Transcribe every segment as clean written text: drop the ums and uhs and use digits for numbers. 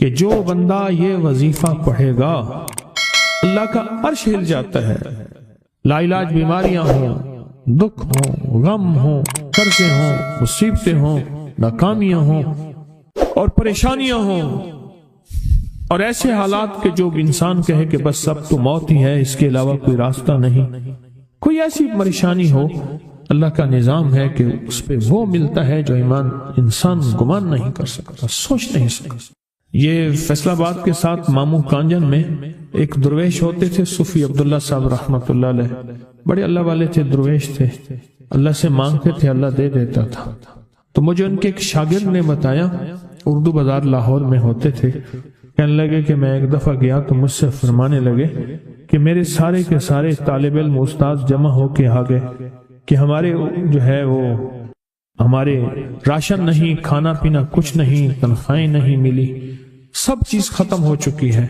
کہ جو بندہ یہ وظیفہ پڑھے گا اللہ کا عرش ہل جاتا ہے. لا علاج بیماریاں ہوں، دکھ ہوں، غم ہوں، قرضے ہوں، مصیبتیں ہوں، ناکامیاں ہوں اور پریشانیاں ہوں، اور ایسے حالات کہ جو انسان کہے کہ بس سب تو موت ہی ہے، اس کے علاوہ کوئی راستہ نہیں، کوئی ایسی پریشانی ہو، اللہ کا نظام ہے کہ اس پہ وہ ملتا ہے جو انسان گمان نہیں کر سکتا، سوچ نہیں سکتا. یہ فیصل آباد کے ساتھ مامو کانجن میں ایک درویش ہوتے تھے، صوفی عبداللہ صاحب رحمۃ اللہ علیہ، بڑے اللہ والے تھے، درویش تھے، اللہ سے مانگتے تھے، اللہ دے دیتا تھا. تو مجھے ان کے ایک شاگرد نے بتایا، اردو بازار لاہور میں ہوتے تھے، کہنے لگے کہ میں ایک دفعہ گیا تو مجھ سے فرمانے لگے کہ میرے سارے کے سارے طالب علم استاد جمع ہو کے آ گئے کہ ہمارے جو ہے وہ ہمارے راشن نہیں، کھانا پینا کچھ نہیں، تنخواہیں نہیں ملی، سب چیز ختم ہو چکی ہے،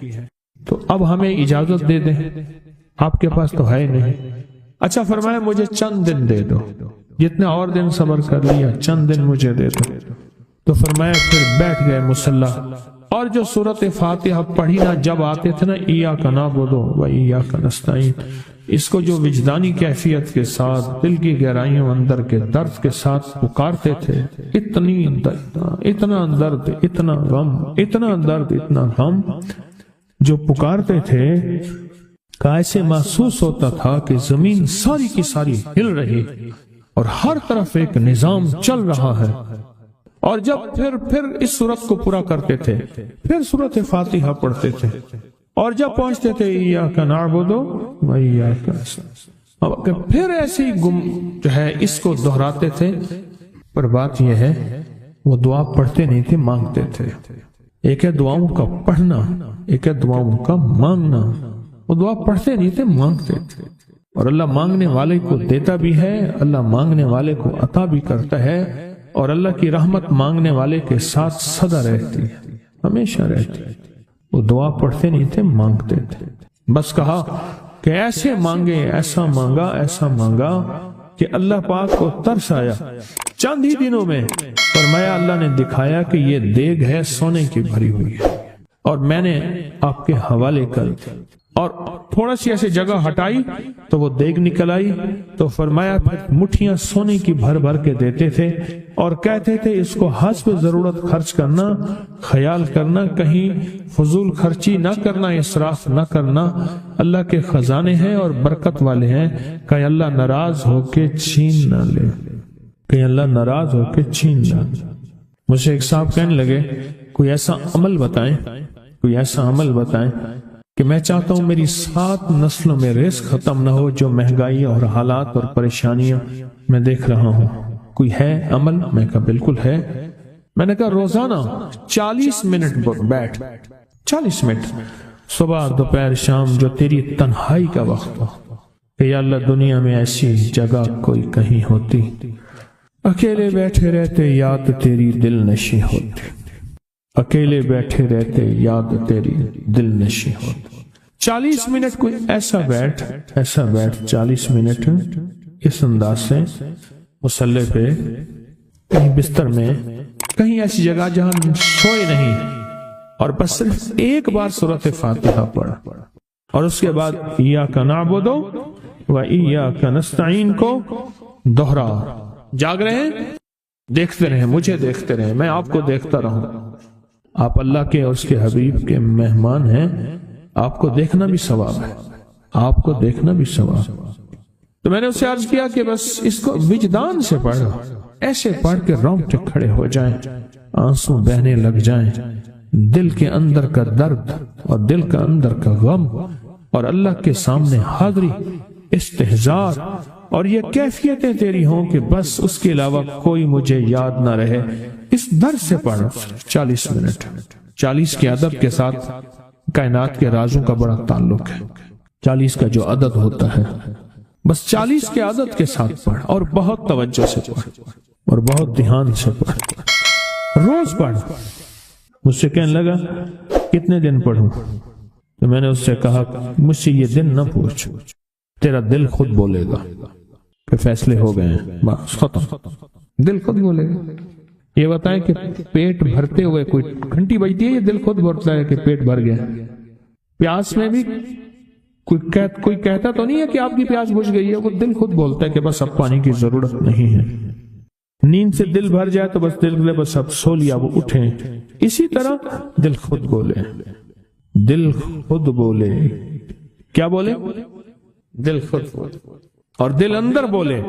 تو اب ہمیں اجازت دے دیں، آپ کے پاس تو ہے نہیں. اچھا فرمایا مجھے چند دن دے دو، جتنے اور دن صبر کر لیا، چند دن مجھے دے دو. تو فرمایا پھر بیٹھ گئے مصلی، اور جو سورۃ فاتحہ پڑھی نا جب آتے تھے نا، ایاک نعبد و ایاک نستعین، اس کو جو وجدانی کیفیت کے ساتھ دل کی گہرائیوں اندر کے درد کے ساتھ پکارتے تھے، اتنا درد، اتنا غم، اتنا درد، اتنا غم جو پکارتے تھے کہ ایسے محسوس ہوتا تھا کہ زمین ساری کی ساری ہل رہی اور ہر طرف ایک نظام چل رہا ہے. اور جب پھر اس صورت کو پورا کرتے تھے، پھر سورۃ فاتحہ پڑھتے تھے، اور جب پہنچتے تھے ایاک نعبد و ایاک نستعین، پھر ایسے ہی جو ہے اس کو دہراتے تھے. پر بات یہ ہے وہ دعا پڑھتے نہیں تھے، مانگتے تھے. ایک ہے دعاؤں کا پڑھنا، ایک ہے دعاؤں کا مانگنا. وہ دعا پڑھتے نہیں تھے، مانگتے تھے، اور اللہ مانگنے والے کو دیتا بھی ہے، اللہ مانگنے والے کو عطا بھی کرتا ہے، اور اللہ کی رحمت مانگنے والے کے ساتھ سدا رہتی ہے، ہمیشہ رہتی ہے. وہ دعا پڑھتے نہیں تھے، مانگتے تھے. بس کہا کہ ایسے مانگے، ایسا مانگا، ایسا مانگا کہ اللہ پاک کو ترس آیا. چند ہی دنوں میں فرمایا اللہ نے دکھایا کہ یہ دیگ ہے سونے کی بھری ہوئی ہے، اور میں نے آپ کے حوالے کر دی، اور تھوڑا سی ایسے جگہ ہٹائی تو وہ دیگ نکل آئی. تو فرمایا پھر مٹھیاں سونے کی بھر بھر کے دیتے تھے، اور کہتے تھے اس کو حسب ضرورت خرچ کرنا، خیال کرنا، کہیں فضول خرچی نہ کرنا، اسراف نہ کرنا. اللہ کے خزانے ہیں اور برکت والے ہیں، کہ اللہ ناراض ہو کے چھین نہ لے، کہ اللہ ناراض ہو کے چھین نہ لے. مجھے ایک صاحب کہنے لگے کوئی ایسا عمل بتائیں، کوئی ایسا عمل بتائیں کہ میں چاہتا ہوں میری 7 نسلوں میں رزق ختم نہ ہو، جو مہنگائی اور حالات اور پریشانیاں میں دیکھ رہا ہوں. کوئی ہے عمل؟ میں کہا بالکل ہے. میں نے کہا روزانہ 40 منٹ بیٹھ، 40 منٹ صبح دوپہر شام، جو تیری تنہائی کا وقت ہو، کہ یا اللہ دنیا میں ایسی جگہ کوئی کہیں ہوتی، اکیلے بیٹھے رہتے یاد تیری دل نشی ہوتی، اکیلے بیٹھے رہتے یاد تیری دل نشی ہوتی. 40 منٹ کوئی ایسا بیٹھ 40 منٹ اس انداز سے مصلی پہ، کہیں بستر میں، کہیں ایسی جگہ جہاں سوئے نہیں، اور بس صرف ایک بار سورۃ فاتحہ پڑھا، اور اس کے بعد ایاک نعبد و ایاک نستعین کو دوہرا. جاگ رہے ہیں، دیکھتے رہیں، مجھے دیکھتے رہیں، میں آپ کو دیکھتا رہوں. آپ اللہ کے اور اس کے حبیب کے مہمان ہیں، آپ کو دیکھنا بھی ثواب ہے، آپ کو دیکھنا بھی ثواب. تو میں نے اسے عرض کیا کہ بس اس کو وجدان سے پڑھو، ایسے پڑھ کے رونگٹے کھڑے ہو جائیں، آنسو بہنے لگ جائیں، دل کے اندر کا درد اور دل کا اندر کا غم، اور اللہ کے سامنے حاضری، استحضار، اور یہ کیفیتیں تیری ہوں کہ بس اس کے علاوہ کوئی مجھے یاد نہ رہے. اس در سے پڑھو 40 منٹ. 40 کے عدد کے ساتھ کائنات کے رازوں کا بڑا تعلق ہے. 40 کا جو عدد ہوتا ہے، بس 40 کے عدد کے ساتھ پڑھ، اور بہت توجہ سے پڑھ، اور بہت دھیان سے پڑھ، روز پڑھ. مجھ سے کہنے لگا کتنے دن پڑھوں؟ تو میں نے اس سے کہا مجھ سے یہ دن نہ پوچھ، تیرا دل خود بولے گا کہ فیصلے ہو گئے ہیں، بس ختم. دل خود بولے گا. یہ بتائیں کہ پیٹ بھرتے ہوئے کوئی گھنٹی بجتی ہے یا دل خود بولتا ہے کہ پیٹ بھر گیا؟ پیاس میں بھی کوئی کہتا تو نہیں ہے کہ آپ کی پیاس بجھ گئی ہے، وہ دل خود بولتا ہے کہ بس اب پانی کی ضرورت نہیں ہے۔ نیند سے دل بھر جائے تو بس دل بولے بس اب سو لیا، وہ اٹھیں۔ اسی طرح دل خود بولے، دل خود بولے، کیا بولے؟ دل خود بولے، اور دل اندر بولے،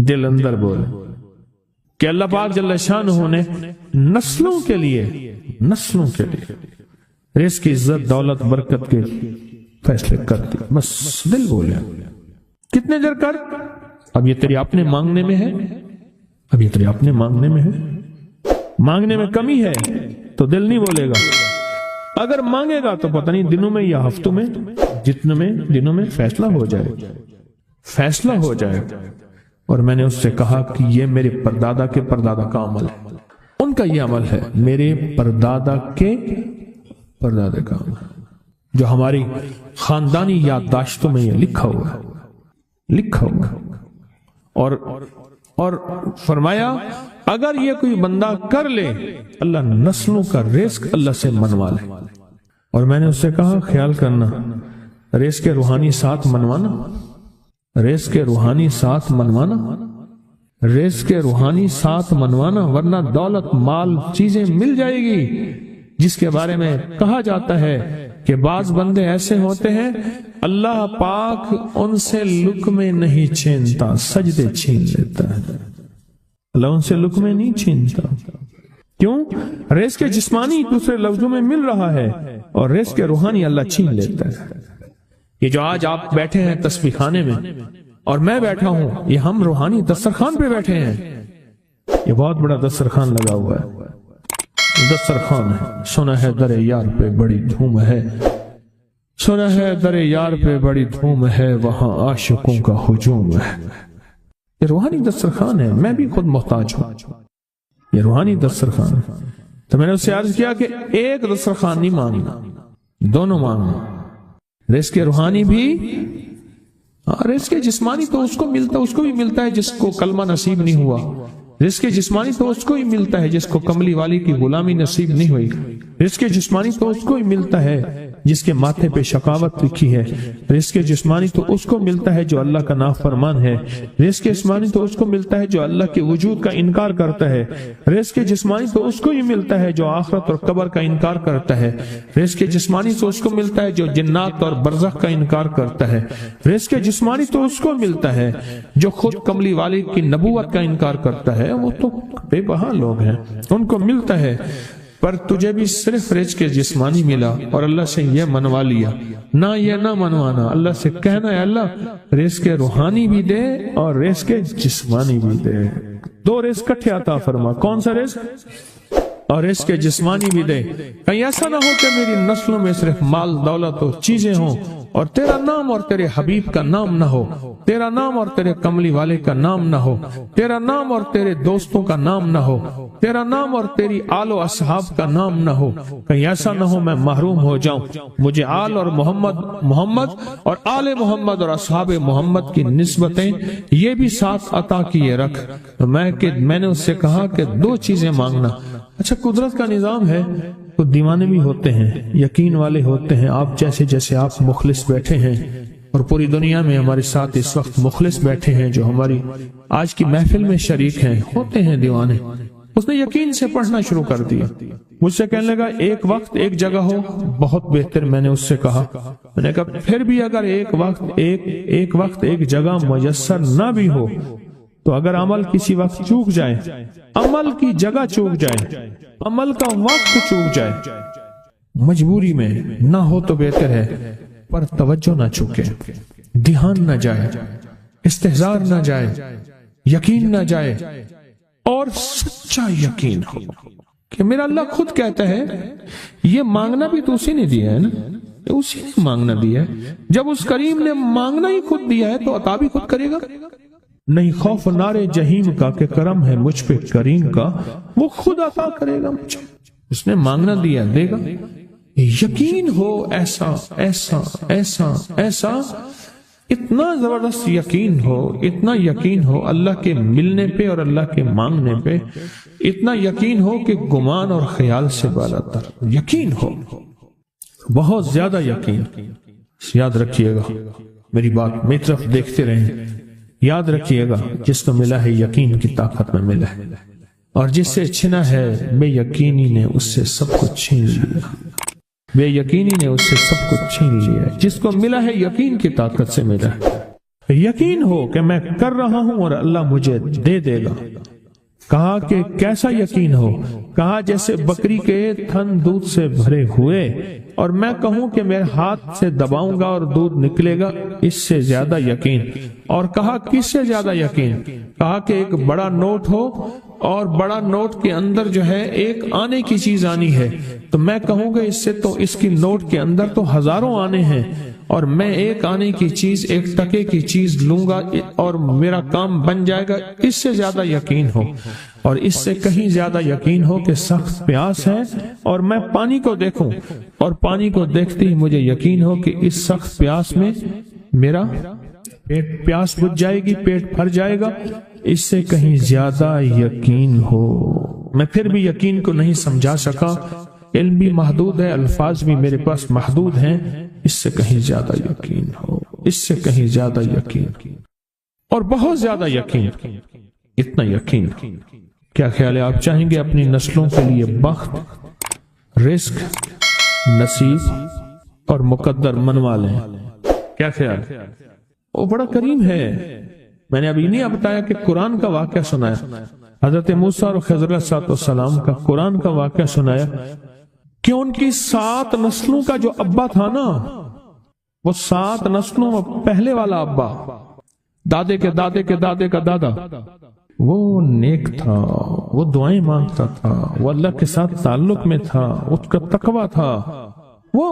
دل اندر بولے کہ اللہ پاک جل شانہ نے نسلوں کے لیے رزق کی عزت، دولت، برکت کے فیصلے کر دی، بس دل بولے۔ کتنے دیر کر؟ اب یہ تیری اپنے مانگنے میں ہے، اب یہ تیری اپنے مانگنے میں ہے۔ مانگنے میں کمی ہے تو دل نہیں بولے گا، اگر مانگے گا تو پتہ نہیں دنوں میں یا ہفتوں میں، جتنے میں دنوں میں فیصلہ ہو جائے۔ اور میں نے اس سے کہا کہ یہ میرے پردادا کے پردادا کا عمل ہے، ان کا یہ عمل ہے، میرے پردادا کے پردادا کا عمل، جو ہماری خاندانی یادداشتوں میں یہ لکھا ہوا اور فرمایا اگر یہ کوئی بندہ کر لے اللہ نسلوں کا رزق اللہ سے منوا لے۔ اور میں نے اس سے کہا خیال کرنا، رزق کے روحانی ساتھ منوانا، رزق کے روحانی ساتھ منوانا، رزق کے روحانی ساتھ منوانا، ورنہ دولت، مال، چیزیں مل جائے گی جس کے بارے میں کہا جاتا ہے کہ بعض بندے ایسے ہوتے ہیں اللہ پاک ان سے لقمے نہیں چھینتا، سجدے چھین لیتا ہے۔ اللہ ان سے لقمے نہیں چھینتا، کیوں؟ رزق جسمانی دوسرے لفظوں میں مل رہا ہے اور رزق روحانی اللہ چھین لیتا ہے۔ یہ جو آج آپ بیٹھے ہیں تسبیح خانے میں اور میں بیٹھا ہوں، یہ ہم روحانی دسترخوان پہ بیٹھے ہیں۔ یہ بہت بڑا دسترخوان لگا ہوا ہے، دسترخوان ہے۔ سنا ہے در یار پہ بڑی دھوم ہے، سنا ہے در یار پہ بڑی دھوم ہے، وہاں عاشقوں کا ہجوم ہے۔ یہ روحانی دسترخوان ہے، میں بھی خود محتاج ہوں، یہ روحانی دسترخوان ہے۔ تو میں نے اس سے عرض کیا کہ ایک دسترخوان نہیں مانگنا، دونوں مانگنا، رزق روحانی بھی، رزق جسمانی تو اس کو بھی ملتا ہے جس کو کلمہ نصیب نہیں ہوا، رزق جسمانی تو اس کو ہی ملتا ہے جس کو کملی والی کی غلامی نصیب نہیں ہوئی، رزق جسمانی تو اس کو ہی ملتا ہے جس کے ماتھے پہ شقاوت لکھی ہے، رزق جسمانی تو اس کو ملتا ہے جو اللہ کا نافرمان ہے، رزق جسمانی تو اس کو ملتا ہے جو اللہ کے وجود کا انکار کرتا ہے، رزق جسمانی تو اس کو ہی ملتا ہے جو آخرت اور قبر کا انکار کرتا ہے، رزق جسمانی تو اس کو ملتا ہے جو جنات اور برزخ کا انکار کرتا ہے، رزق جسمانی تو اس کو ملتا ہے جو خود کملی والی کی نبوت کا انکار کرتا ہے، وہ تو بے بہا لوگ ہیں، ان کو ملتا ہے۔ پر تجھے بھی صرف رزق جسمانی ملا اور اللہ سے یہ منوا لیا، نہ یہ نہ منوانا، اللہ سے کہنا ہے اللہ رزق روحانی بھی دے اور رزق جسمانی بھی دے، دو رزق کٹھے عطا فرما، کون سا رزق؟ اور رزق جسمانی بھی دے۔ کہیں ایسا نہ ہو کہ میری نسلوں میں صرف مال، دولت اور چیزیں ہوں اور تیرا نام اور تیرے حبیب کا نام نہ ہو، تیرا نام اور تیرے کملی والے کا نام نہ ہو، تیرا نام اور تیرے دوستوں کا نام نہ ہو، تیرا نام اور تیری آل و اصحاب کا نام نہ ہو۔ کہیں ایسا نہ ہو میں محروم ہو جاؤں، مجھے آل اور محمد اور آل محمد اور اصحاب محمد کی نسبتیں یہ بھی ساتھ عطا کیے رکھ۔ میں نے اس سے کہا کہ دو چیزیں مانگنا۔ اچھا قدرت کا نظام ہے، تو دیوانے بھی ہوتے ہیں، یقین والے ہوتے ہیں، آپ جیسے آپ مخلص بیٹھے ہیں اور پوری دنیا میں ہمارے ساتھ اس وقت مخلص بیٹھے ہیں جو ہماری آج کی محفل میں شریک ہیں، ہوتے ہیں دیوانے۔ اس نے یقین سے پڑھنا شروع کر دیا، مجھ سے کہنے لگا ایک وقت ایک جگہ ہو بہت بہتر۔ میں نے اس سے کہا، میں نے کہا پھر بھی اگر ایک وقت ایک جگہ میسر نہ بھی ہو تو اگر عمل کسی وقت چوک جائے، عمل کی جگہ چوک جائے، عمل کا وقت چوک جائے، مجبوری میں نہ ہو تو بہتر ہے، پر توجہ نہ چوکے، دھیان نہ جائے، استحضار نہ جائے، یقین نہ جائے، اور سچا یقین ہو کہ میرا اللہ خود کہتا ہے یہ مانگنا بھی تو اسی نے دیا ہے نا، اسی نے مانگنا دیا ہے۔ جب اس کریم نے مانگنا ہی خود دیا ہے تو عطا بھی خود کرے گا۔ نہیں خوف نارے جہیم کا کہ کرم ہے مجھ پہ کریم کا، وہ خود عطا کرے گا مجھے، اس نے مانگنا دیا دے گا۔ یقین ہو ایسا ایسا ایسا ایسا اتنا زبردست یقین ہو، اتنا یقین ہو اللہ کے ملنے پہ اور اللہ کے مانگنے پہ، اتنا یقین ہو کہ گمان اور خیال سے بالا تر یقین ہو، بہت زیادہ یقین۔ یاد رکھیے گا میری بات، میری طرف دیکھتے رہیں، یاد رکھیے گا جس کو ملا ہے یقین کی طاقت میں ملا ہے، اور جس سے چھنا ہے بے یقینی نے اس سے سب کچھ چھین لیا، بے یقینی نے اس سے سب کچھ چھین لیا۔ جس کو ملا ہے یقین کی طاقت سے ملا ہے، یقین ہو کہ میں کر رہا ہوں اور اللہ مجھے دے دے گا۔ کہا کہ کیسا یقین ہو؟ کہا جیسے بکری کے تھن دودھ سے بھرے ہوئے اور میں کہوں کہ میرے ہاتھ سے دباؤں گا اور دودھ نکلے گا، اس سے زیادہ یقین۔ اور کہا کس سے زیادہ یقین؟ کہا کہ ایک بڑا نوٹ ہو اور بڑا نوٹ کے اندر جو ہے ایک آنے کی چیز آنی ہے، تو میں کہوں گا اس سے تو اس کی نوٹ کے اندر تو ہزاروں آنے ہیں، اور میں ایک آنے کی چیز، ایک ٹکے کی چیز لوں گا اور میرا کام بن جائے گا۔ اس سے زیادہ یقین ہو، اور اس سے کہیں زیادہ یقین ہو کہ سخت پیاس ہے اور میں پانی کو دیکھوں، اور پانی کو دیکھتے ہی مجھے یقین ہو کہ اس سخت پیاس میں میرا پیاس بجھ جائے گی، پیٹ بھر جائے گا۔ اس سے کہیں زیادہ یقین ہو۔ میں پھر بھی یقین کو نہیں سمجھا سکا، علم بھی محدود ہے، الفاظ بھی میرے پاس محدود ہیں۔ اس سے کہیں زیادہ یقین ہو، اس سے کہیں زیادہ یقین، اور بہت زیادہ یقین، اتنا یقین۔ کیا خیال ہے؟ آپ چاہیں گے اپنی نسلوں کے لیے بخت، رزق، نصیب اور مقدر منوا لیں؟ کیا خیال؟ وہ بڑا کریم ہے۔ میں نے ابھی نہیں بتایا کہ قرآن کا واقعہ سنایا، حضرت موسیٰ اور خضر علیہ السلام کا قرآن کا واقعہ سنایا کہ ان کی 7 نسلوں کا جو ابا تھا نا، وہ 7 نسلوں میں پہلے والا ابا، دادے کے دادے کے دادے کا دادا، وہ نیک تھا، وہ دعائیں مانگتا تھا، وہ اللہ کے ساتھ تعلق میں تھا، اس کا تقویٰ تھا، وہ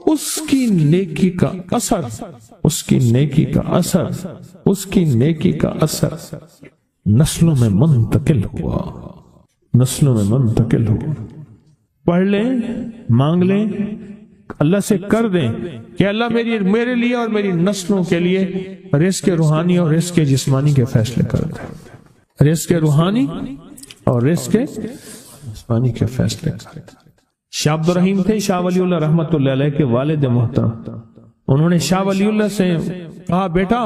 اس کی نیکی کا اثر، اس کی نیکی کا اثر، اس کی نیکی کا اثر نسلوں میں منتقل ہوا، نسلوں میں منتقل ہوا۔ پڑھ لیں، مانگ لیں، اللہ سے کر دیں کہ اللہ میرے لیے اور میری نسلوں کے لیے رزق روحانی اور رزق جسمانی کے فیصلے کر دیں، رزق روحانی اور رزق جسمانی کے فیصلے کر دیں۔ شاہ عبد الرحیم تھے شاہ ولی اللہ رحمت اللہ علیہ کے والد محترم۔ انہوں نے شاہ ولی اللہ سے کہا بیٹا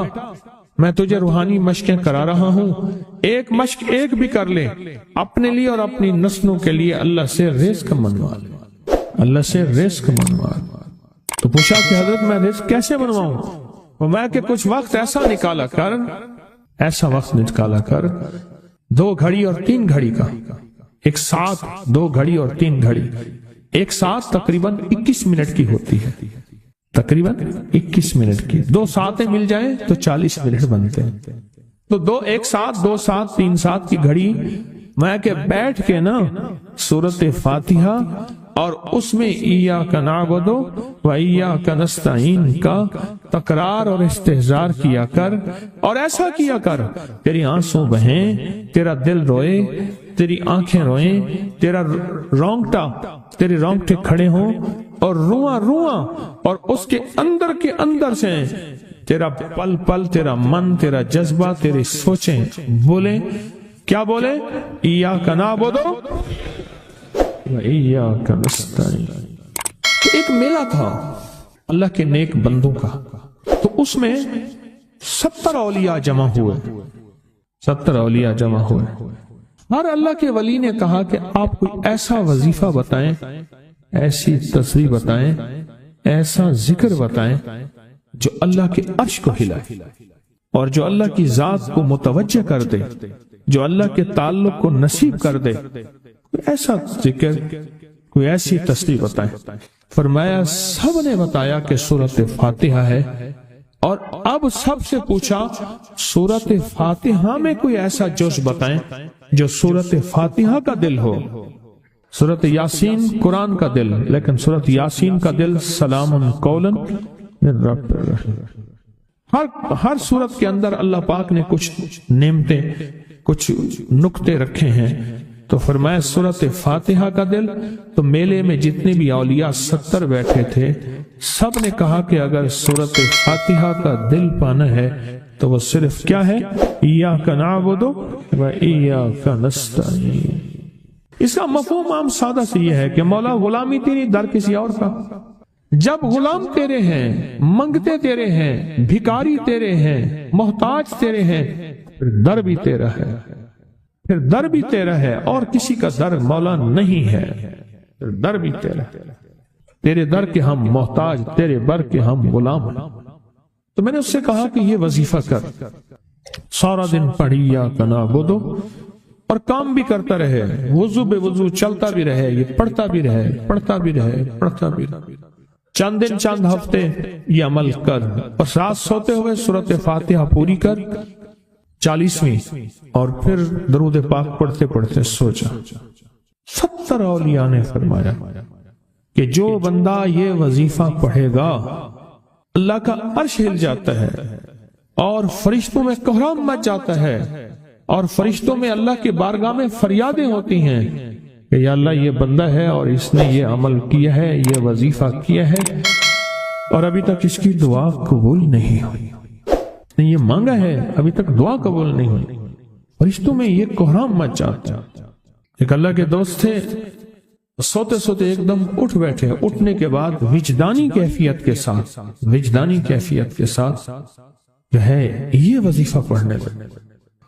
میں تجھے روحانی مشقیں کرا رہا ہوں، ایک مشق ایک بھی کر لے اپنے لیے اور اپنی نسلوں کے لیے، اللہ سے رزق منوا لے، اللہ سے رزق منوا لے۔ تو پوچھا کہ حضرت میں رزق کیسے منواؤں؟ وہ میں کہ کچھ وقت ایسا نکالا کر، ایسا وقت نکالا کر 2 گھڑی اور 3 گھڑی کا، ایک ساتھ 2 گھڑی اور 3 گھڑی، ایک ساتھ تقریباً 21 منٹ کی ہوتی ہے، تقریباً 21 منٹ کی، 2 ساتیں مل جائیں تو 40 منٹ بنتے ہیں، تو ایک ساتھ 2 ساتھ 3 ساتھ کی گھڑی میں کہ بیٹھ کے نا سورۃ فاتحہ اور اس میں ایاک نعبد و ایاک نستعین کا تکرار اور استحضار کیا کر، اور ایسا کیا کر تیری آنسوں بہیں، تیرا دل روئے، تیری آنکھیں روئیں، تیرے رونگٹے کھڑے ہوں اور رواں اور اس کے اندر سے تیرا پل پل، تیرا من، تیرا جذبہ، تیری سوچیں بولیں، کیا بولے؟ ایاک نعبد و ایاک نستعین۔ تو ایک میلہ تھا اللہ کے نیک بندوں کا، تو اس میں 70 اولیاء جمع ہوئے، 70 اولیاء جمع ہوئے۔ اور اللہ کے ولی نے کہا کہ آپ کوئی ایسا وظیفہ بتائیں، ایسی تصویر بتائیں، ایسا ذکر بتائیں جو اللہ کے عرش کو ہلائے اور جو اللہ کی ذات کو متوجہ کر دے، جو اللہ کے تعلق کو نصیب کر دے، کوئی ایسا ذکر، کوئی ایسی تصویر بتائیں۔ فرمایا سب نے بتایا کہ سورۃ فاتحہ ہے، اور اب سب سے پوچھا سورۃ فاتحہ میں کوئی ایسا جز بتائیں جو سورۃ فاتحہ کا دل ہو۔ سورۃ یاسین قرآن کا دل، لیکن سورۃ یاسین کا دل سلام قولا من رب الرحیم۔ ہر سورت کے اندر اللہ پاک نے کچھ نعمتیں، کچھ نکتے رکھے ہیں، تو فرمایا سورۃ فاتحہ کا دل۔ تو میلے میں جتنے بھی اولیاء 70 بیٹھے تھے، سب نے کہا کہ اگر سورۃ فاتحہ کا دل پانا ہے تو وہ صرف کیا ہے؟ ایاک نعبد و ایاک نستعین۔ اس کا مفہوم عام سادہ سے یہ ہے کہ مولا غلامی تیری، در کسی اور کا۔ جب غلام تیرے ہیں، منگتے تیرے ہیں، بھکاری تیرے ہیں، محتاج تیرے ہیں، پھر در بھی تیرا ہے، پھر در بھی تیرا ہے، اور کسی کا در مولا نہیں ہے، پھر در بھی تیرا ہے۔ تیرے در کے ہم محتاج، تیرے بر کے ہم غلام۔ تو میں نے اس سے کہا کہ یہ وظیفہ کر، سارا دن پڑھی یا کنا بدو، اور کام بھی کرتا رہے، وضو بے وضو چلتا بھی رہے، یہ پڑھتا بھی رہے، پڑھتا بھی رہے، پڑھتا بھی رہے، چند دن چند ہفتے یہ عمل کر، اور رات سوتے ہوئے سورۃ فاتحہ پوری کر 40ویں، اور پھر درود پاک پڑھتے پڑھتے سو جا۔ 70 اولیاء نے فرمایا کہ جو بندہ یہ وظیفہ پڑھے گا اللہ کا عرش ہل جاتا ہے، اور فرشتوں میں کوہرام مچ جاتا ہے، اور فرشتوں میں اللہ کے بارگاہ میں فریادیں ہوتی ہیں کہ یا اللہ یہ بندہ ہے اور اس نے یہ عمل کیا ہے، یہ وظیفہ کیا ہے، اور ابھی تک اس کی دعا قبول نہیں ہوئی، اس نے یہ مانگا ہے ابھی تک دعا قبول نہیں ہوئی۔ فرشتوں میں یہ کوہرام مچ جاتا ہے۔ ایک اللہ کے دوست تھے، سوتے سوتے ایک دم اٹھ بیٹھے، اٹھنے کے بعد وجدانی کیفیت کے ساتھ جو ہے یہ وظیفہ پڑھنے لگے۔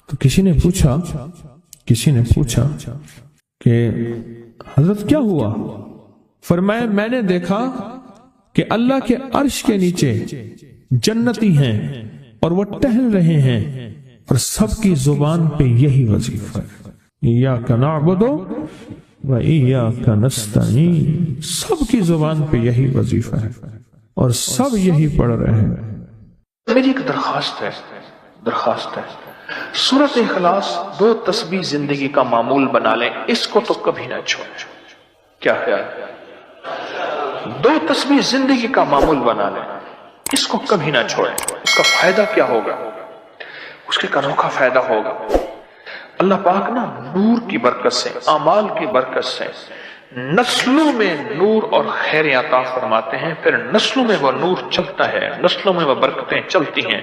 تو کسی نے پوچھا کہ حضرت کیا ہوا؟ فرمایا میں نے دیکھا کہ اللہ کے عرش کے نیچے جنتی ہیں اور وہ ٹہل رہے ہیں، اور سب کی زبان پہ یہی وظیفہ ہے، ایاک نعبد و ایاک نستعین، سب کی زبان پہ یہی وظیفہ ہے اور سب یہی پڑھ رہے ہیں۔ میری ایک درخواست ہے، سورۃ اخلاص 2 تسبیح زندگی کا معمول بنا لیں، اس کو تو کبھی نہ چھوڑیں۔ کیا خیال ہے؟ 2 تسبیح زندگی کا معمول بنا لیں، اس کو کبھی نہ چھوڑیں۔ اس کا فائدہ کیا ہوگا؟ اس کے انوکھا فائدہ ہوگا۔ اللہ پاک نا نور کی برکت سے، اعمال کی برکت سے نسلوں میں نور اور خیر عطا فرماتے ہیں، پھر نسلوں میں وہ نور چلتا ہے، نسلوں میں وہ برکتیں چلتی ہیں،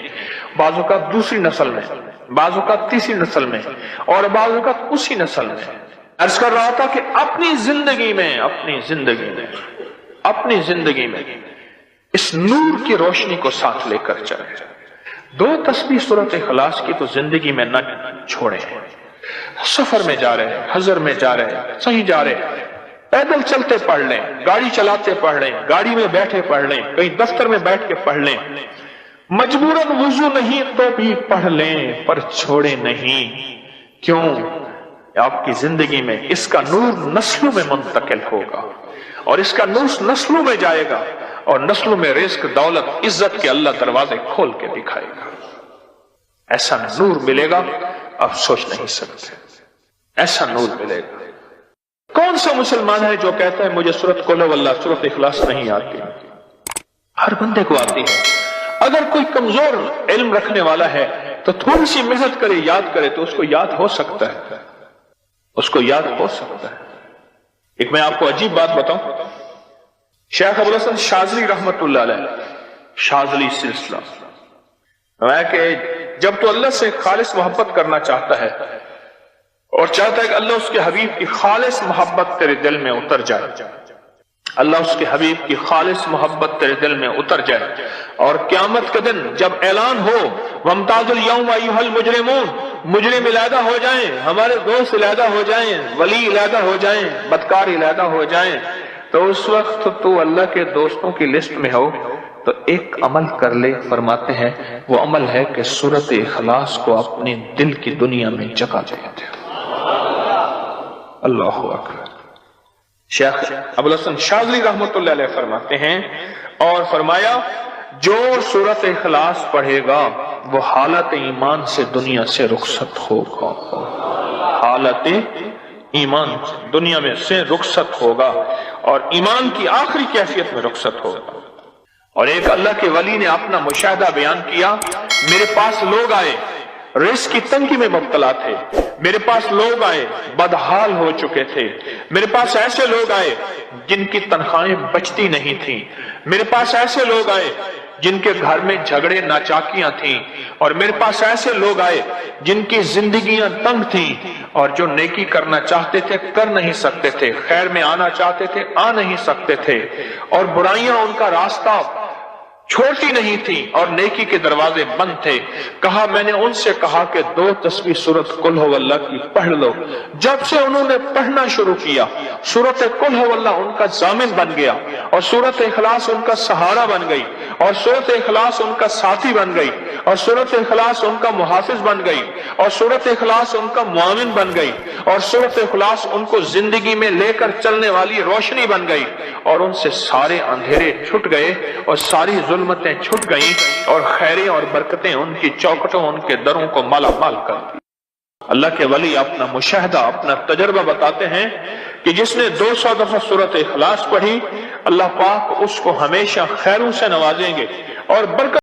بعض اوقات دوسری نسل میں، بعض اوقات تیسری نسل میں، اور بعض اوقات اسی نسل میں۔ عرض کر رہا تھا کہ اپنی زندگی میں اس نور کی روشنی کو ساتھ لے کر چلیں۔ 2 تسبیح سورۃ اخلاص کی تو زندگی میں نہ چھوڑیں۔ سفر میں جا رہے ہیں، حضر میں جا رہے ہیں، صحیح جا رہے ہیں، پیدل چلتے پڑھ لیں، گاڑی چلاتے پڑھ لیں، گاڑی میں بیٹھے پڑھ لیں، کہیں دفتر میں بیٹھ کے پڑھ لیں، مجبوراً وضو نہیں تو بھی پڑھ لیں، پر چھوڑے نہیں۔ کیوں؟ آپ کی زندگی میں اس کا نور نسلوں میں منتقل ہوگا، اور اس کا نور نسلوں میں جائے گا، اور نسلوں میں رزق، دولت، عزت کے اللہ دروازے کھول کے دکھائے گا۔ ایسا نور ملے گا آپ سوچ نہیں سکتے، ایسا نور ملے گا۔ کون سا مسلمان ہے جو کہتا ہے مجھے سورۃ قل ہو اللہ، سورۃ اخلاص نہیں آتی؟ ہر بندے کو آتی ہے۔ اگر کوئی کمزور علم رکھنے والا ہے تو تھوڑی سی محنت کرے، یاد کرے تو اس کو یاد ہو سکتا ہے، ایک میں آپ کو عجیب بات بتاؤں، شیخ ابوالحسن شاذلی رحمت اللہ علیہ، شاذلی سلسلہ، میں کہ جب تو اللہ سے خالص محبت کرنا چاہتا ہے اور چاہتا ہے کہ اللہ اس کے حبیب کی خالص محبت تیرے دل میں اتر جائے، اللہ اس کے حبیب کی خالص محبت تیرے دل میں اتر جائے، اور قیامت کے دن جب اعلان ہو وَامْتَازُوا الْيَوْمَ أَيُّهَا الْمُجْرِمُونَ، مجرم علیحدہ ہو جائیں، ہمارے دوست علیحدہ ہو جائیں، ولی علیحدہ ہو جائیں، بدکار علیحدہ ہو جائیں، تو اس وقت تو اللہ کے دوستوں کی لسٹ میں ہو تو ایک عمل کر لے۔ فرماتے ہیں وہ عمل ہے کہ سورۃ اخلاص کو اپنے دل کی دنیا میں جگہ دے دے۔ اللہ اکبر۔ شیخ ابوالحسن شاذلی رحمت اللہ علیہ فرماتے ہیں، اور فرمایا جو سورۃ اخلاص پڑھے گا وہ حالت ایمان سے دنیا سے رخصت ہوگا، حالت ایمان دنیا میں سے رخصت ہوگا، اور ایمان کی آخری کیفیت میں رخصت ہوگا۔ اور ایک اللہ کے ولی نے اپنا مشاہدہ بیان کیا، میرے پاس لوگ آئے رزق کی تنگی میں مبتلا تھے، میرے پاس لوگ آئے بدحال ہو چکے تھے، میرے پاس ایسے لوگ آئے جن کی تنخواہیں بچتی نہیں تھیں، میرے پاس ایسے لوگ آئے جن کے گھر میں جھگڑے ناچاکیاں تھیں، اور میرے پاس ایسے لوگ آئے جن کی زندگیاں تنگ تھیں، اور جو نیکی کرنا چاہتے تھے کر نہیں سکتے تھے، خیر میں آنا چاہتے تھے آ نہیں سکتے تھے، اور برائیاں ان کا راستہ چھوٹی نہیں تھی اور نیکی کے دروازے بند تھے۔ کہا میں نے ان سے کہا کہ 2 تسبیح سورت قل ہو اللہ کی پڑھ لو۔ جب سے انہوں نے پڑھنا شروع کیا، سورت قل ہو اللہ ان کا ضامن بن گیا، اور سورت اخلاص ان کا سہارا بن گئی، اور سورت اخلاص ان کا ساتھی بن گئی، اور سورت اخلاص ان کا محافظ بن گئی، اور سورت اخلاص ان کا معاون بن گئی، اور سورت اخلاص ان کو زندگی میں لے کر چلنے والی روشنی بن گئی، اور ان سے سارے اندھیرے چھٹ گئے اور ساری ظلمتیں چھٹ گئیں، اور خیریں اور برکتیں ان کی چوکھٹوں ان کے دروں کو مالا مال کر دی۔ اللہ کے ولی اپنا مشاہدہ اپنا تجربہ بتاتے ہیں کہ جس نے 200 دفعہ سورت اخلاص پڑھی، اللہ پاک اس کو ہمیشہ خیروں سے نوازیں گے اور برکت